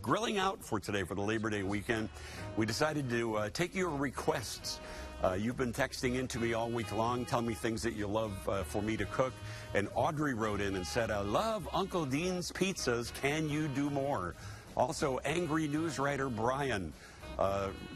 grilling out for today for the Labor Day weekend. We decided to take your requests. You've been texting in to me all week long, telling me things that you love for me to cook. And Audrey wrote in and said, I love Uncle Dean's pizzas. Can you do more? Also, angry news writer Brian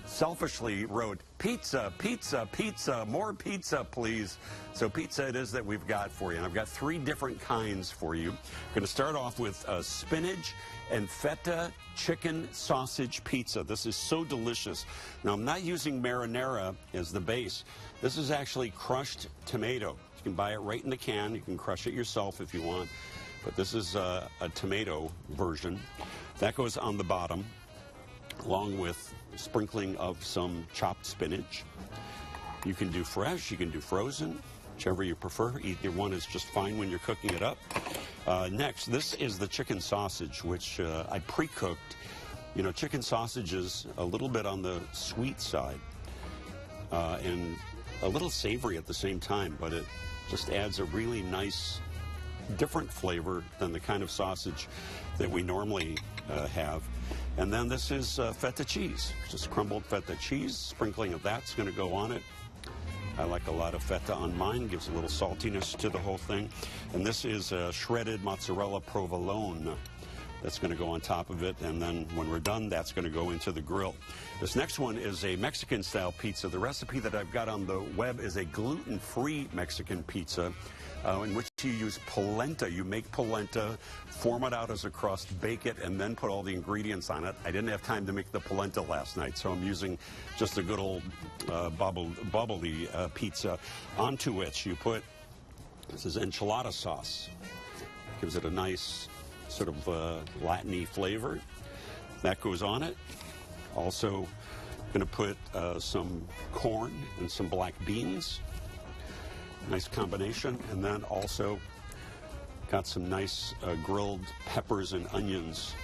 selfishly wrote, pizza, pizza, pizza, more pizza, please. So pizza it is that we've got for you. And I've got 3 different kinds for you. I'm going to start off with spinach and feta chicken sausage pizza. This is so delicious. Now, I'm not using marinara as the base. This is actually crushed tomato. You can buy it right in the can. You can crush it yourself if you want. But this is a tomato version. That goes on the bottom, along with sprinkling of some chopped spinach. You can do fresh, you can do frozen, whichever you prefer. Either one is just fine when you're cooking it up. Next, this is the chicken sausage, which I pre-cooked. You know, chicken sausage is a little bit on the sweet side and a little savory at the same time, but it just adds a really nice, different flavor than the kind of sausage that we normally have. And then this is feta cheese, just crumbled feta cheese. Sprinkling of that's going to go on it. I like a lot of feta on mine, gives a little saltiness to the whole thing. And this is shredded mozzarella provolone that's going to go on top of it. And then when we're done, that's going to go into the grill. This next one is a Mexican-style pizza. The recipe that I've got on the web is a gluten-free Mexican pizza in which you use polenta. You make polenta, form it out as a crust, bake it, and then put all the ingredients on it. I didn't have time to make the polenta last night, so I'm using just a good old bubbly pizza, onto which you put, this is enchilada sauce. Gives it a nice sort of Latin-y flavor. That goes on it. Also going to put some corn and some black beans. Nice combination. And then also got some nice grilled peppers and onions.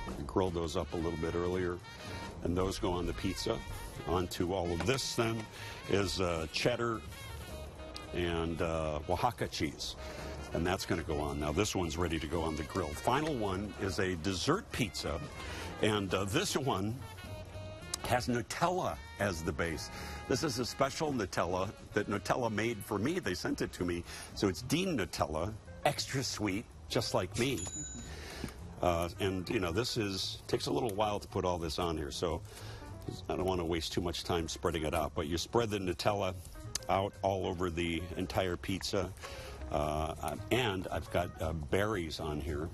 I grilled those up a little bit earlier, and those go on the pizza. Onto all of this then is cheddar and Oaxaca cheese, and that's going to go on. Now this one's ready to go on the grill. Final one is a dessert pizza, and this one has Nutella as the base. This is a special Nutella that Nutella made for me. They sent it to me. So it's Dean Nutella, extra sweet, just like me. And, you know, this takes a little while to put all this on here. So I don't want to waste too much time spreading it out. But you spread the Nutella out all over the entire pizza. And I've got berries on here.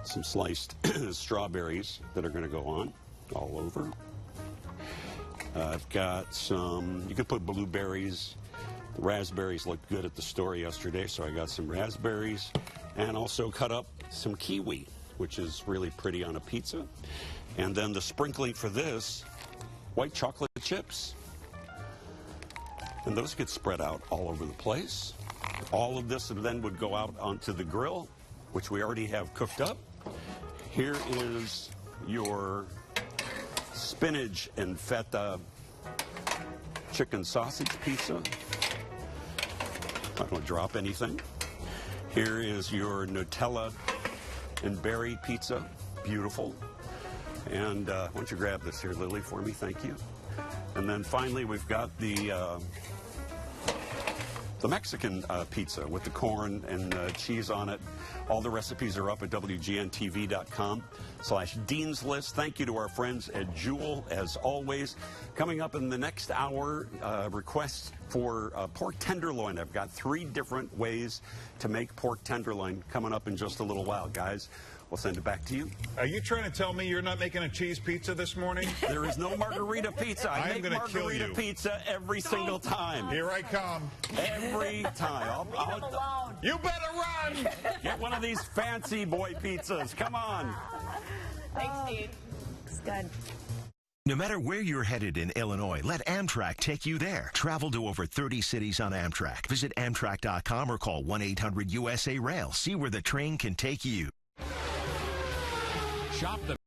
Some sliced strawberries that are going to go on all over. I've got some, you can put blueberries. The raspberries looked good at the store yesterday, so I got some raspberries. And also cut up some kiwi, which is really pretty on a pizza. And then the sprinkling for this, white chocolate chips. And those get spread out all over the place. All of this then would go out onto the grill, which we already have cooked up. Here is your spinach and feta chicken sausage pizza. I don't drop anything. Here is your Nutella and berry pizza. Beautiful. And why don't you grab this here, Lily, for me? Thank you. And then finally, we've got the Mexican pizza with the corn and cheese on it. All the recipes are up at WGN-TV.com/Dean's List. Thank you to our friends at Jewel, as always. Coming up in the next hour, requests for pork tenderloin. I've got 3 different ways to make pork tenderloin coming up in just a little while, guys. We'll send it back to you. Are you trying to tell me you're not making a cheese pizza this morning? There is no margarita pizza. I make margarita pizza every single time. Here I come. Every time. You better run! Get one of these fancy boy pizzas. Come on. Thanks, Steve. It's good. No matter where you're headed in Illinois, let Amtrak take you there. Travel to over 30 cities on Amtrak. Visit Amtrak.com or call 1-800-USA-RAIL. See where the train can take you. Shop the